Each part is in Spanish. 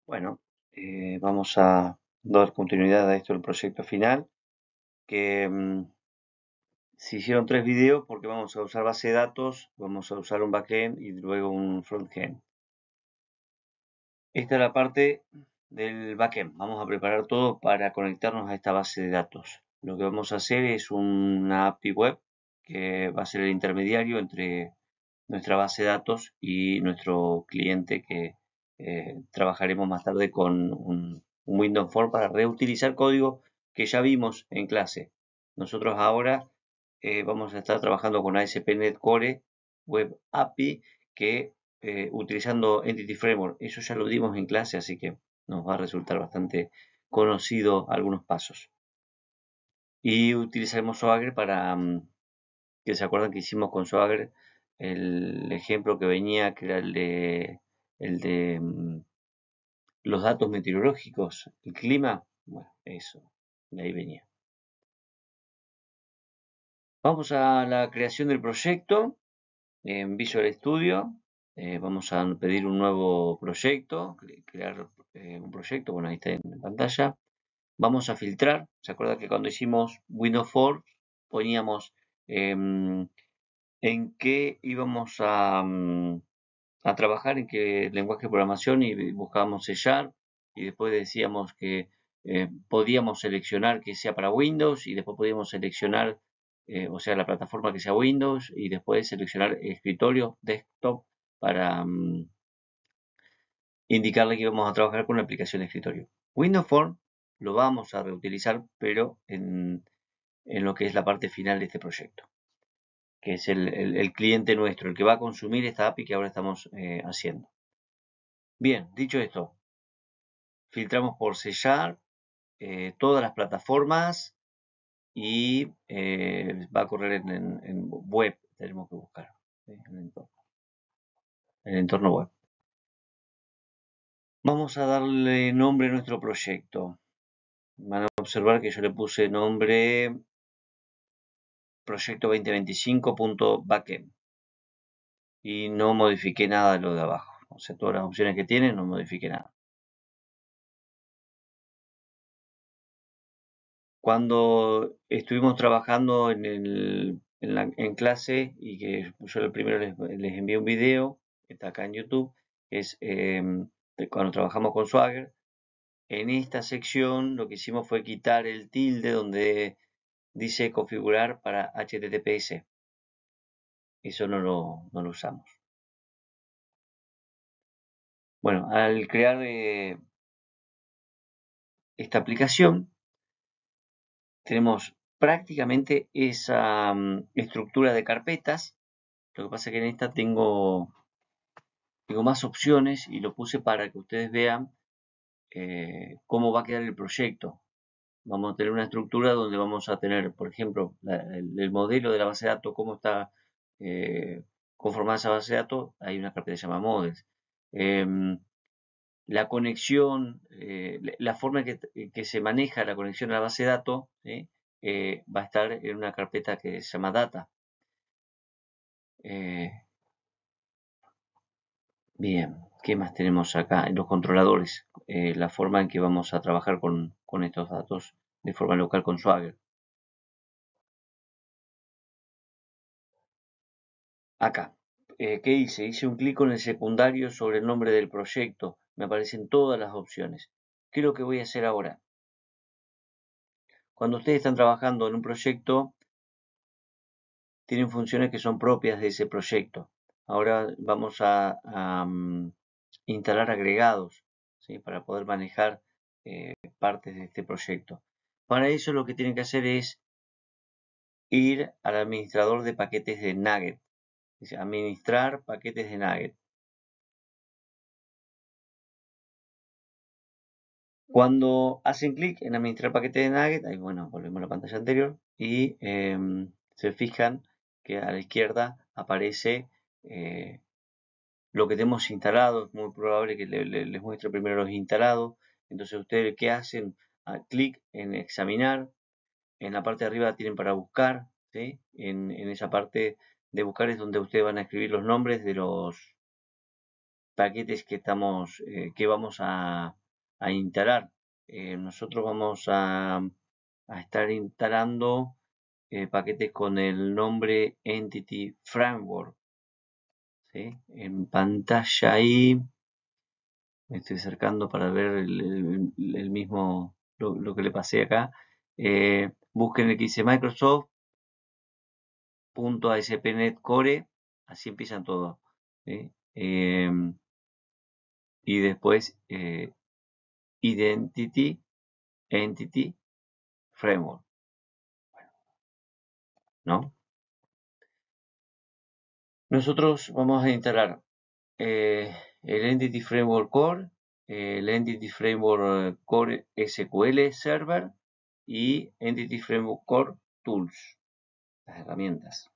Bueno, vamos a dar continuidad a esto del proyecto final, que se hicieron 3 videos porque vamos a usar base de datos, vamos a usar un backend y luego un frontend. Esta es la parte del backend. Vamos a preparar todo para conectarnos a esta base de datos. Lo que vamos a hacer es una API web que va a ser el intermediario entre nuestra base de datos y nuestro cliente que trabajaremos más tarde con un Windows Form para reutilizar código que ya vimos en clase. Nosotros ahora vamos a estar trabajando con ASP.NET Core Web API que utilizando Entity Framework. Eso ya lo dimos en clase, así que nos va a resultar bastante conocido algunos pasos. Y utilizaremos Swagger para que se acuerdan que hicimos con Swagger el ejemplo que venía, que era el de los datos meteorológicos, el clima. Bueno, eso, de ahí venía. Vamos a la creación del proyecto en Visual Studio. Vamos a pedir un nuevo proyecto, crear un proyecto. Bueno, ahí está en pantalla. Vamos a filtrar. ¿Se acuerdan que cuando hicimos Windows Forms poníamos en qué íbamos a trabajar, en qué lenguaje de programación, y buscábamos C Sharp, y después decíamos que podíamos seleccionar que sea para Windows, y después podíamos seleccionar, o sea, la plataforma que sea Windows, y después seleccionar escritorio, desktop, para indicarle que íbamos a trabajar con una aplicación de escritorio. Windows Form lo vamos a reutilizar, pero en lo que es la parte final de este proyecto, que es el cliente nuestro, el que va a consumir esta API que ahora estamos haciendo. Bien, dicho esto, filtramos por C Sharp todas las plataformas y va a correr en web, tenemos que buscar en el entorno web. Vamos a darle nombre a nuestro proyecto. Van a observar que yo le puse nombre proyecto 2025.backend y no modifiqué nada de lo de abajo. O sea, todas las opciones que tiene, no modifiqué nada. Cuando estuvimos trabajando en clase, y que yo primero les envié un video, que está acá en YouTube, es cuando trabajamos con Swagger. En esta sección lo que hicimos fue quitar el tilde donde dice configurar para HTTPS. Eso no lo usamos. Bueno, al crear esta aplicación, tenemos prácticamente esa estructura de carpetas. Lo que pasa es que en esta tengo más opciones, y lo puse para que ustedes vean cómo va a quedar el proyecto. Vamos a tener una estructura donde vamos a tener, por ejemplo, el modelo de la base de datos, cómo está conformada esa base de datos. Hay una carpeta que se llama models. La conexión, la forma en que se maneja la conexión a la base de datos, va a estar en una carpeta que se llama data. Bien, ¿qué más tenemos acá? En los controladores, la forma en que vamos a trabajar con estos datos de forma local con Swagger. Acá, ¿qué hice? Hice un clic con el secundario sobre el nombre del proyecto. Me aparecen todas las opciones. ¿Qué es lo que voy a hacer ahora? Cuando ustedes están trabajando en un proyecto, tienen funciones que son propias de ese proyecto. Ahora vamos a instalar agregados, ¿sí? Para poder manejar partes de este proyecto. Para eso lo que tienen que hacer es ir al administrador de paquetes de Nugget. Dice administrar paquetes de Nugget. Cuando hacen clic en administrar paquetes de Nugget, ahí bueno, volvemos a la pantalla anterior, y se fijan que a la izquierda aparece lo que tenemos instalado. Es muy probable que les muestre primero los instalados. Entonces ustedes, ¿qué hacen? Clic en examinar. En la parte de arriba tienen para buscar, ¿sí? En esa parte de buscar es donde ustedes van a escribir los nombres de los paquetes que vamos a instalar. Nosotros vamos a estar instalando paquetes con el nombre Entity Framework. ¿Sí? En pantalla ahí me estoy acercando para ver el mismo, lo que le pasé acá. Busquen el que dice Microsoft.ASP.NET Core, así empiezan todos. ¿Sí? Y después Entity Framework, ¿no? Nosotros vamos a instalar el Entity Framework Core, el Entity Framework Core SQL Server y Entity Framework Core Tools, las herramientas.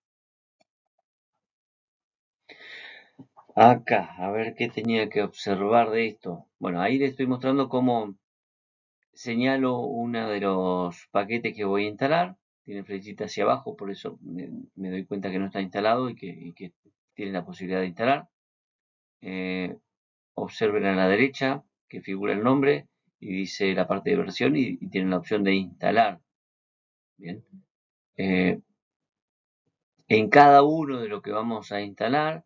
Acá, a ver qué tenía que observar de esto. Bueno, ahí les estoy mostrando cómo señalo uno de los paquetes que voy a instalar. Tiene flechita hacia abajo, por eso me doy cuenta que no está instalado y que tiene la posibilidad de instalar. Observen a la derecha que figura el nombre y dice la parte de versión y tienen la opción de instalar. Bien. En cada uno de lo que vamos a instalar,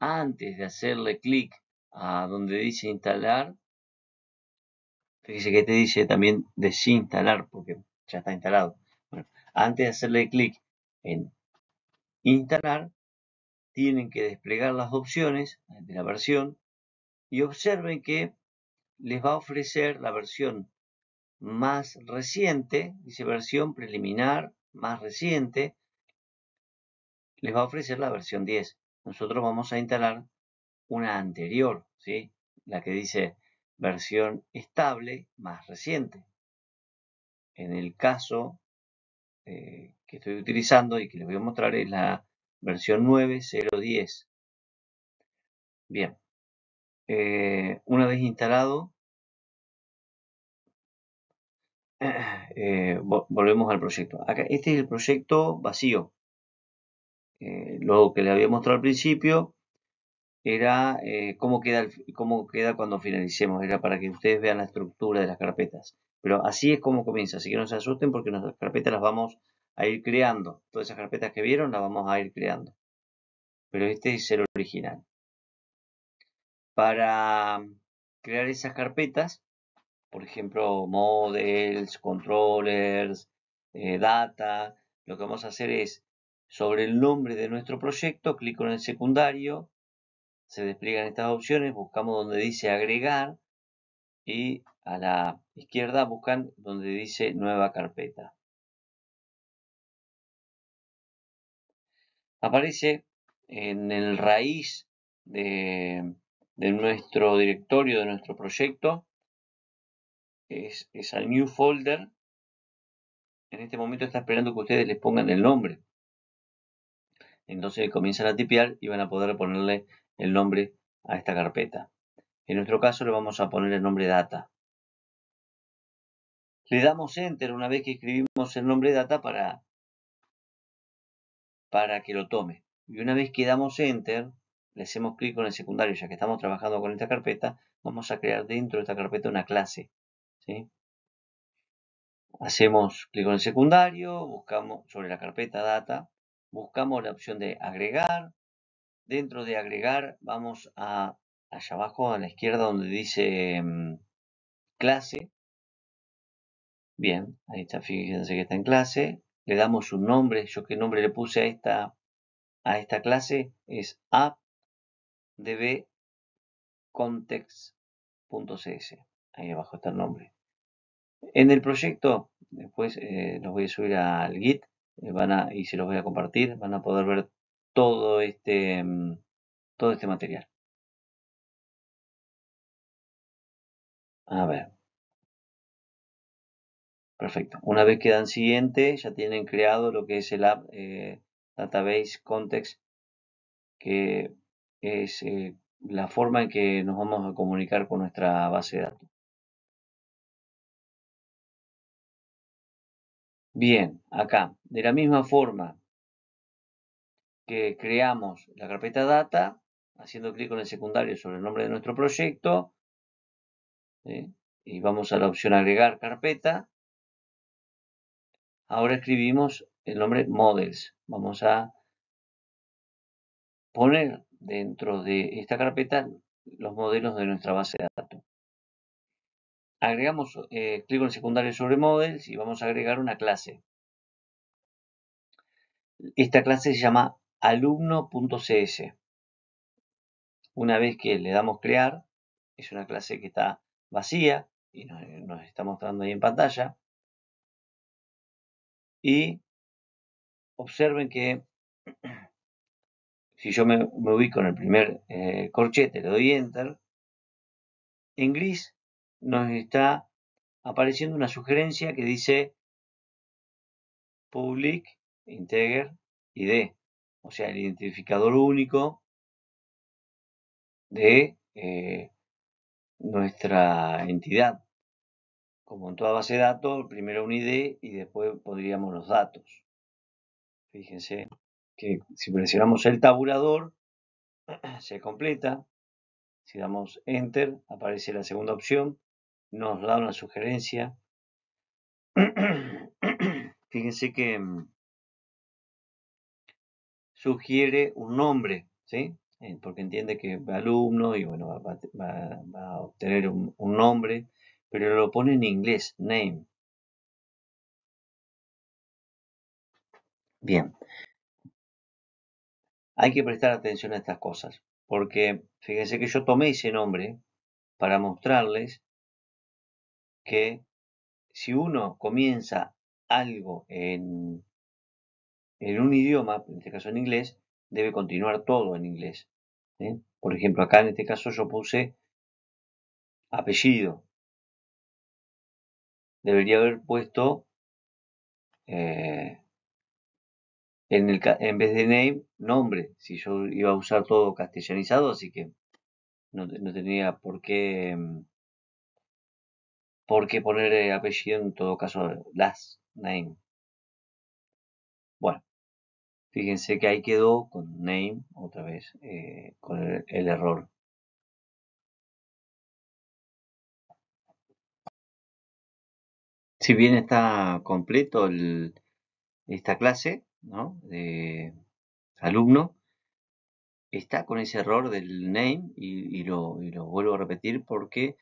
antes de hacerle clic a donde dice instalar, fíjese que te dice también desinstalar porque ya está instalado. Bueno, antes de hacerle clic en instalar, tienen que desplegar las opciones de la versión y observen que les va a ofrecer la versión más reciente, dice versión preliminar más reciente, les va a ofrecer la versión 10. Nosotros vamos a instalar una anterior, ¿sí? La que dice versión estable más reciente. En el caso que estoy utilizando y que les voy a mostrar es la versión 9.0.10. Bien, una vez instalado, volvemos al proyecto. Acá, este es el proyecto vacío. Lo que les había mostrado al principio era cómo queda cuando finalicemos. Era para que ustedes vean la estructura de las carpetas. Pero así es como comienza. Así que no se asusten porque nuestras carpetas las vamos a ir creando. Todas esas carpetas que vieron las vamos a ir creando. Pero este es el original. Para crear esas carpetas, por ejemplo, models, controllers, data, lo que vamos a hacer es, sobre el nombre de nuestro proyecto, clic en el secundario, se despliegan estas opciones, buscamos donde dice agregar y a la izquierda buscan donde dice nueva carpeta. Aparece en el raíz de nuestro directorio, de nuestro proyecto, es al new folder. En este momento está esperando que ustedes les pongan el nombre. Entonces comienzan a tipear y van a poder ponerle el nombre a esta carpeta. En nuestro caso le vamos a poner el nombre data. Le damos enter una vez que escribimos el nombre data para que lo tome. Y una vez que damos enter, le hacemos clic con el secundario, ya que estamos trabajando con esta carpeta, vamos a crear dentro de esta carpeta una clase. ¿Sí? Hacemos clic con el secundario, buscamos sobre la carpeta data, buscamos la opción de agregar. Dentro de agregar vamos a allá abajo a la izquierda donde dice clase. Bien, ahí está, fíjense que está en clase. Le damos un nombre. Yo qué nombre le puse a esta clase es appdbcontext.cs. Ahí abajo está el nombre. En el proyecto, después los voy a subir al Git y se los voy a compartir. Van a poder ver todo este material. A ver. Perfecto. Una vez que dan siguiente, ya tienen creado lo que es el app Database Context, que es la forma en que nos vamos a comunicar con nuestra base de datos. Bien, acá, de la misma forma que creamos la carpeta data, haciendo clic con el secundario sobre el nombre de nuestro proyecto, ¿sí? y vamos a la opción agregar carpeta. Ahora escribimos el nombre models. Vamos a poner dentro de esta carpeta los modelos de nuestra base de datos. Agregamos clic en secundario sobre models y vamos a agregar una clase. Esta clase se llama alumno.cs. Una vez que le damos crear, es una clase que está vacía y nos está mostrando ahí en pantalla. Y observen que si yo me ubico en el primer corchete, le doy enter, en gris nos está apareciendo una sugerencia que dice public integer ID, o sea, el identificador único de nuestra entidad. Como en toda base de datos, primero un ID y después pondríamos los datos. Fíjense que si presionamos el tabulador, se completa. Si damos Enter, aparece la segunda opción. Nos da una sugerencia. Fíjense que sugiere un nombre, ¿sí? Porque entiende que es alumno y bueno, va a obtener un nombre, pero lo pone en inglés, name. Bien, hay que prestar atención a estas cosas, porque fíjense que yo tomé ese nombre para mostrarles que si uno comienza algo en un idioma, en este caso en inglés, debe continuar todo en inglés. ¿Sí? Por ejemplo, acá en este caso yo puse apellido. Debería haber puesto en vez de name, nombre. Si yo iba a usar todo castellanizado, así que no tenía por qué poner apellido, en todo caso last name. Bueno, fíjense que ahí quedó con name otra vez, con el error. Si bien está completo esta clase, ¿no? De alumno, está con ese error del name y lo vuelvo a repetir porque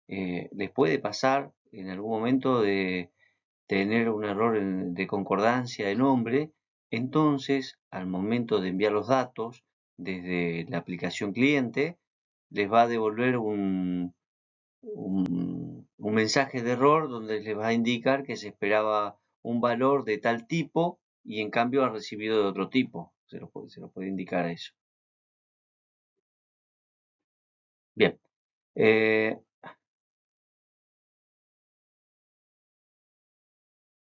les puede pasar en algún momento de tener un error de concordancia de nombre. Entonces, al momento de enviar los datos desde la aplicación cliente, les va a devolver un mensaje de error donde les va a indicar que se esperaba un valor de tal tipo y en cambio ha recibido de otro tipo. Se lo puede indicar eso. Bien.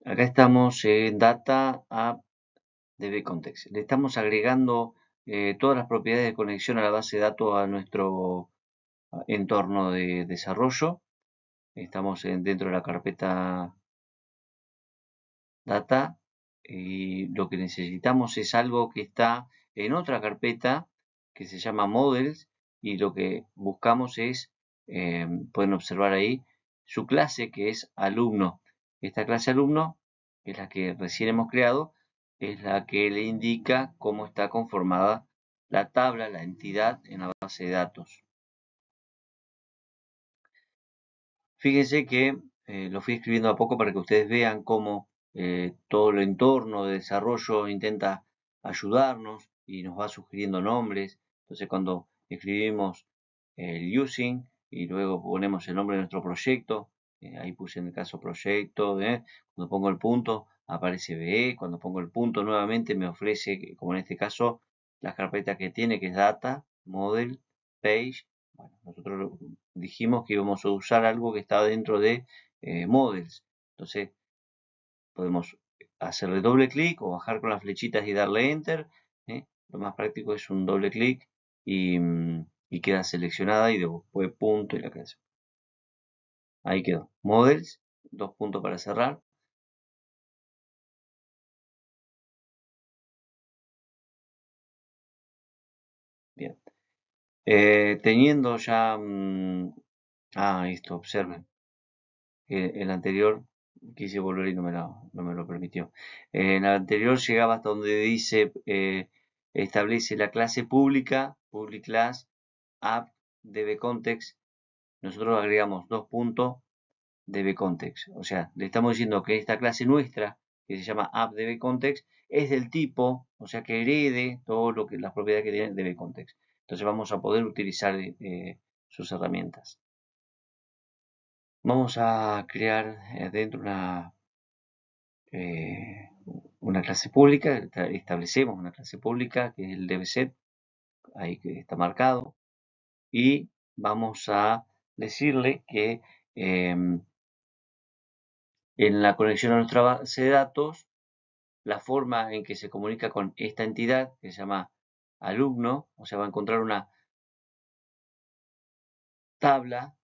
Acá estamos en Data App DB Context. Le estamos agregando todas las propiedades de conexión a la base de datos a nuestro entorno de desarrollo. Estamos dentro de la carpeta Data y lo que necesitamos es algo que está en otra carpeta que se llama Models y lo que buscamos es, pueden observar ahí, su clase que es alumno. Esta clase alumno, que es la que recién hemos creado, es la que le indica cómo está conformada la tabla, la entidad en la base de datos. Fíjense que lo fui escribiendo a poco para que ustedes vean cómo todo el entorno de desarrollo intenta ayudarnos y nos va sugiriendo nombres. Entonces cuando escribimos el using y luego ponemos el nombre de nuestro proyecto, ahí puse en el caso proyecto, cuando pongo el punto aparece BE, cuando pongo el punto nuevamente me ofrece, como en este caso, la carpeta que tiene, que es data, model, page. Bueno, nosotros dijimos que íbamos a usar algo que estaba dentro de models. Entonces podemos hacerle doble clic o bajar con las flechitas y darle enter. Lo más práctico es un doble clic y queda seleccionada y después punto y la creación. Ahí quedó. Models, dos puntos para cerrar. Bien. Teniendo ya... esto, observen. El anterior quise volver y no me lo permitió. En el anterior llegaba hasta donde dice establece la clase pública, public class, app, dbContext. Nosotros agregamos 2 puntos dbContext. O sea, le estamos diciendo que esta clase nuestra, que se llama app dbContext, es del tipo, o sea, que herede todo lo que las propiedades que tiene dbContext. Entonces vamos a poder utilizar sus herramientas. Vamos a crear dentro una clase pública, establecemos una clase pública que es el dbset, ahí que está marcado, y vamos a decirle que en la conexión a nuestra base de datos, la forma en que se comunica con esta entidad, que se llama alumno, o sea, va a encontrar una tabla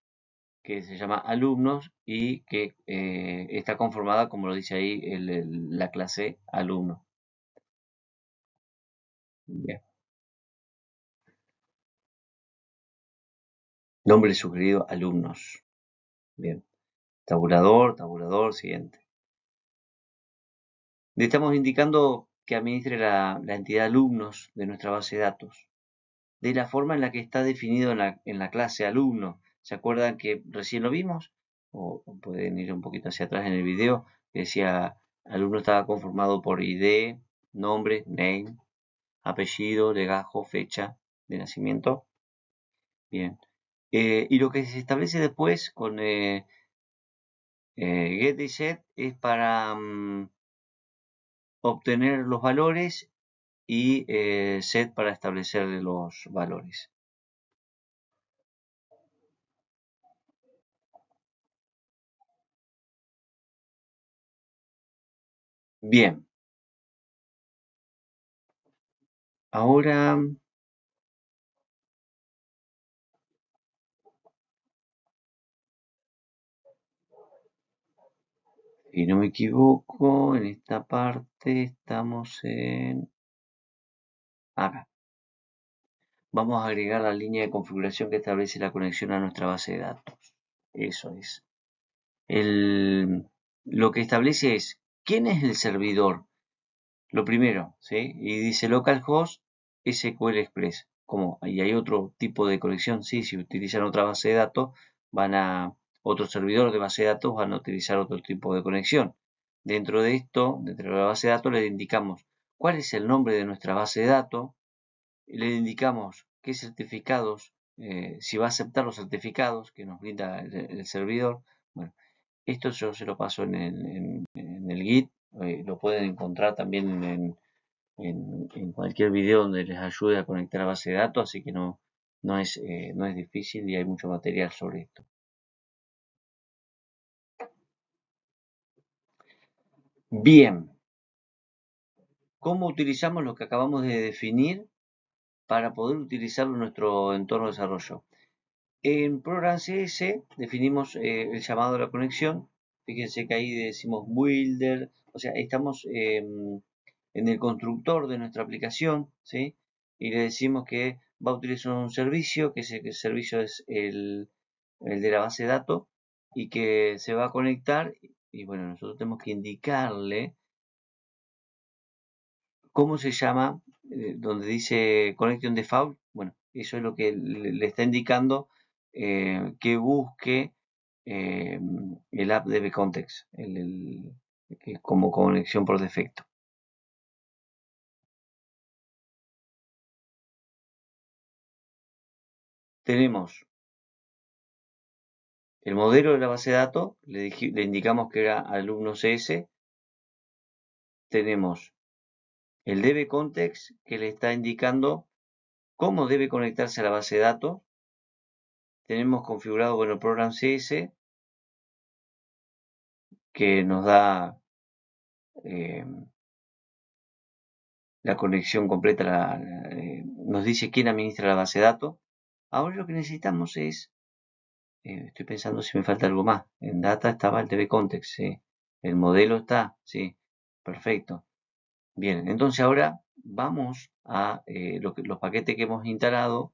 que se llama alumnos y que está conformada, como lo dice ahí, la clase alumno. Bien. Nombre sugerido, alumnos. Bien. Tabulador, siguiente. Le estamos indicando que administre la entidad alumnos de nuestra base de datos, de la forma en la que está definido en la clase alumno. ¿Se acuerdan que recién lo vimos? O pueden ir un poquito hacia atrás en el video, que decía alumno estaba conformado por ID, nombre, name, apellido, legajo, fecha de nacimiento. Bien. Y lo que se establece después con get y set es para obtener los valores y set para establecer los valores. Bien. Ahora, si no me equivoco, en esta parte estamos en acá. Vamos a agregar la línea de configuración que establece la conexión a nuestra base de datos. Eso es. Lo que establece es quién es el servidor. Lo primero, ¿sí? Y dice localhost SQL Express. ¿Cómo? ¿Y hay otro tipo de conexión? Sí, si utilizan otra base de datos, otro servidor de base de datos van a utilizar otro tipo de conexión. Dentro de esto, dentro de la base de datos, le indicamos cuál es el nombre de nuestra base de datos, le indicamos qué certificados, si va a aceptar los certificados que nos brinda el servidor. Bueno, esto yo se lo paso en el Git, lo pueden encontrar también en cualquier video donde les ayude a conectar a base de datos, así que no es difícil y hay mucho material sobre esto. Bien, ¿cómo utilizamos lo que acabamos de definir para poder utilizarlo en nuestro entorno de desarrollo? En Program CS definimos el llamado a la conexión. Fíjense que ahí decimos builder, o sea, estamos en el constructor de nuestra aplicación, ¿sí? Y le decimos que va a utilizar un servicio, que ese servicio es el de la base de datos, y que se va a conectar. Y bueno, nosotros tenemos que indicarle cómo se llama, donde dice Connection Default. Bueno, eso es lo que le está indicando que busque el app dbContext, como conexión por defecto. Tenemos el modelo de la base de datos, le indicamos que era alumno CS. Tenemos el dbContext que le está indicando cómo debe conectarse a la base de datos. Tenemos configurado, bueno, el program CS que nos da la conexión completa, nos dice quién administra la base de datos. Ahora lo que necesitamos es, estoy pensando si me falta algo más. En data estaba el dbContext, ¿sí? El modelo está, sí, perfecto. Bien, entonces ahora vamos a los paquetes que hemos instalado.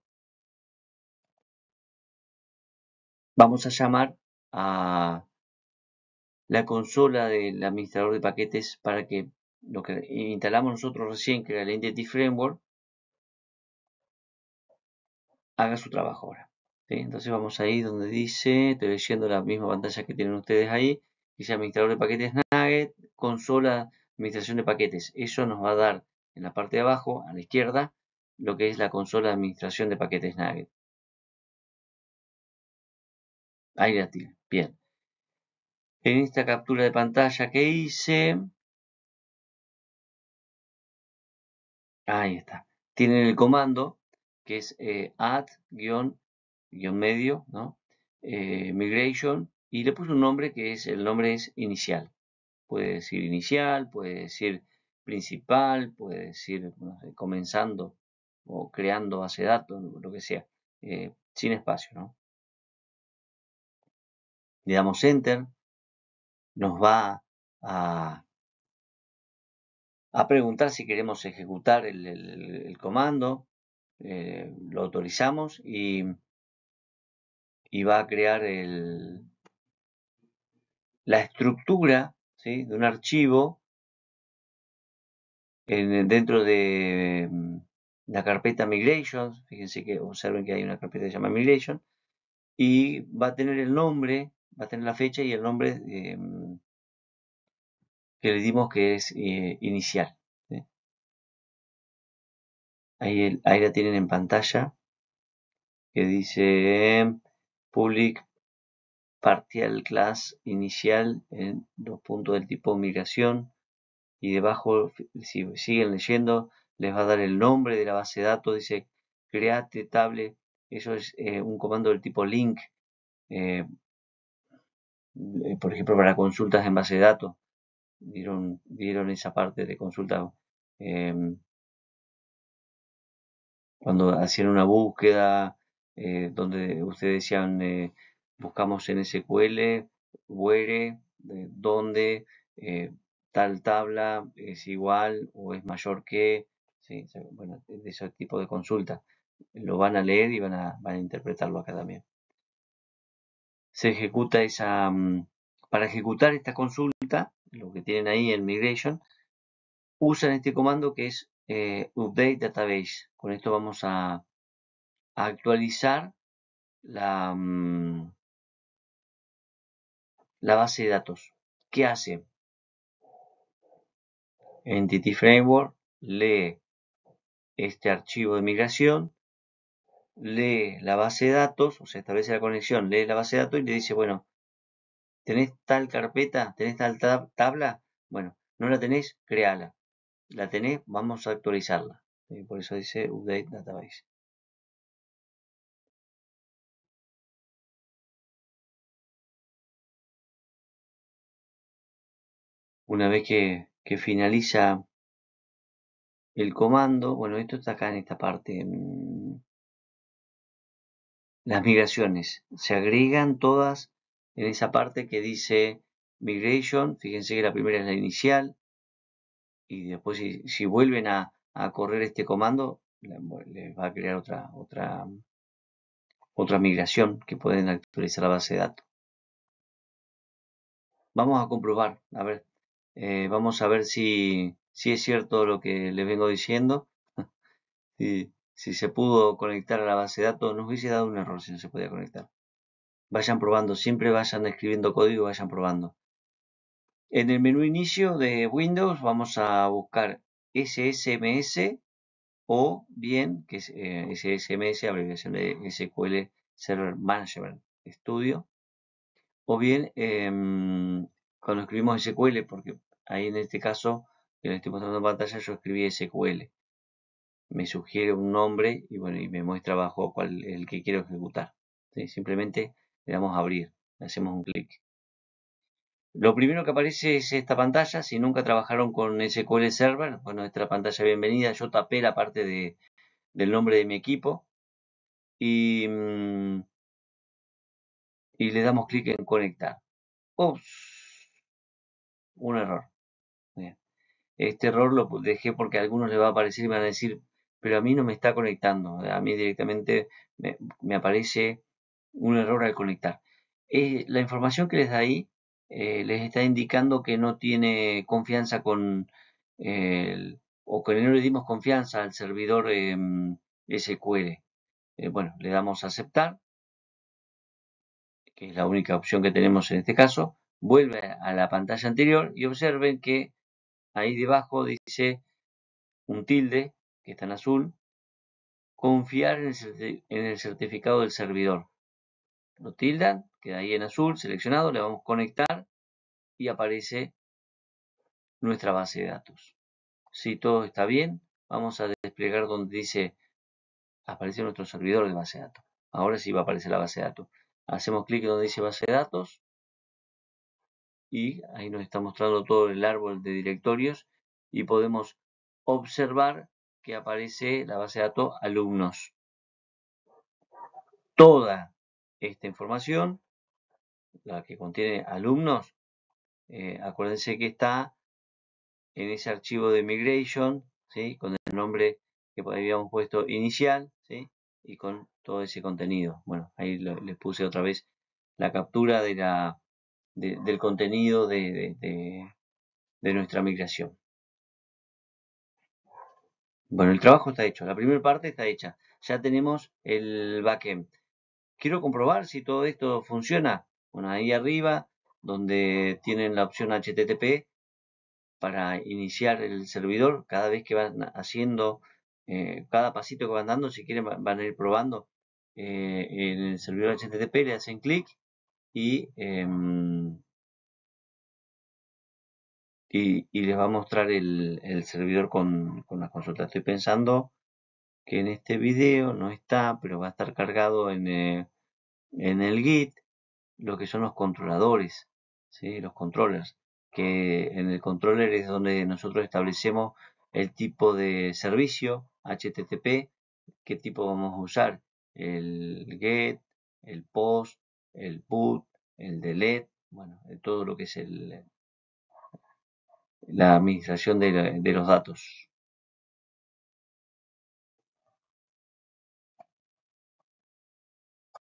Vamos a llamar a la consola del administrador de paquetes para que lo que instalamos nosotros recién, que era el Entity Framework, haga su trabajo ahora. ¿Sí? Entonces vamos ahí donde dice, estoy leyendo la misma pantalla que tienen ustedes ahí, dice administrador de paquetes Nugget, consola administración de paquetes. Eso nos va a dar en la parte de abajo, a la izquierda, lo que es la consola de administración de paquetes Nugget. Ahí la tiene. Bien. En esta captura de pantalla que hice, ahí está. Tienen el comando que es add-medio, ¿no? Migration, y le puse un nombre que es, el nombre es inicial. Puede decir inicial, puede decir principal, puede decir no sé, comenzando o creando base de datos, lo que sea, sin espacio, ¿no? Le damos Enter, nos va a preguntar si queremos ejecutar el comando, lo autorizamos y va a crear la estructura, ¿sí?, de un archivo dentro de la carpeta Migrations. Fíjense que observen que hay una carpeta que se llama Migration y va a tener el nombre, va a tener la fecha y el nombre que le dimos que es inicial, ¿sí? Ahí la tienen en pantalla, que dice public partial class inicial en los puntos del tipo migración, y debajo, si siguen leyendo, les va a dar el nombre de la base de datos, dice create table. Eso es un comando del tipo link, por ejemplo para consultas en base de datos. Vieron esa parte de consulta cuando hacían una búsqueda donde ustedes decían buscamos en SQL, where, donde tal tabla es igual o es mayor que, ¿sí? Bueno, de ese tipo de consulta. Lo van a leer y van a interpretarlo acá también. Se ejecuta para ejecutar esta consulta, lo que tienen ahí en Migration, usan este comando que es update database. Con esto vamos a actualizar la base de datos. ¿Qué hace? Entity Framework lee este archivo de migración, lee la base de datos, o sea, establece la conexión, lee la base de datos y le dice, bueno, ¿tenés tal carpeta? ¿Tenés tal tabla? Bueno, ¿no la tenés? Créala. ¿La tenés? Vamos a actualizarla. Por eso dice Update Database. Una vez que finaliza el comando, bueno, esto está acá en esta parte. Las migraciones se agregan todas en esa parte que dice migration. Fíjense que la primera es la inicial y después si vuelven a correr este comando les va a crear otra migración que pueden actualizar la base de datos. Vamos a comprobar, a ver, vamos a ver si es cierto lo que les vengo diciendo. Si se pudo conectar a la base de datos, nos hubiese dado un error si no se podía conectar. Vayan probando, siempre vayan escribiendo código, vayan probando. En el menú inicio de Windows vamos a buscar SSMS o bien, que es SSMS, abreviación de SQL Server Management Studio, o bien cuando escribimos SQL, porque ahí en este caso que les estoy mostrando en pantalla yo escribí SQL. Me sugiere un nombre y bueno, y me muestra abajo cuál es el que quiero ejecutar. ¿Sí? Simplemente le damos a abrir, le hacemos un clic. Lo primero que aparece es esta pantalla. Si nunca trabajaron con SQL Server, bueno, esta es la pantalla de bienvenida. Yo tapé la parte del nombre de mi equipo y le damos clic en conectar. Ups, un error. Bien. Este error lo dejé porque a algunos les va a aparecer y van a decir, pero a mí no me está conectando. A mí directamente me aparece un error al conectar. La información que les da ahí les está indicando que no tiene confianza o que no le dimos confianza al servidor SQL. Bueno, le damos a aceptar, que es la única opción que tenemos en este caso. Vuelve a la pantalla anterior y observen que ahí debajo dice un tilde, que está en azul, confiar en el certificado del servidor. Lo tildan, queda ahí en azul, seleccionado, le vamos a conectar y aparece nuestra base de datos. Si todo está bien, vamos a desplegar donde dice aparece nuestro servidor de base de datos. Ahora sí va a aparecer la base de datos. Hacemos clic donde dice base de datos y ahí nos está mostrando todo el árbol de directorios y podemos observar que aparece la base de datos alumnos. Toda esta información, la que contiene alumnos, acuérdense que está en ese archivo de migration, ¿sí? Con el nombre que habíamos puesto inicial, ¿sí? Y con todo ese contenido. Bueno, ahí les puse otra vez la captura del contenido de nuestra migración. Bueno, el trabajo está hecho, la primera parte está hecha. Ya tenemos el backend. Quiero comprobar si todo esto funciona. Bueno, ahí arriba, donde tienen la opción HTTP, para iniciar el servidor, cada vez que van haciendo, cada pasito que van dando, si quieren van a ir probando en el servidor HTTP, le hacen clic y les va a mostrar el servidor con las consultas. Estoy pensando que en este video no está, pero va a estar cargado en el Git lo que son los controladores, ¿sí? Los controllers, que en el controller es donde nosotros establecemos el tipo de servicio HTTP, qué tipo vamos a usar, el GET, el POST, el PUT, el DELETE, bueno, todo lo que es la administración de los datos.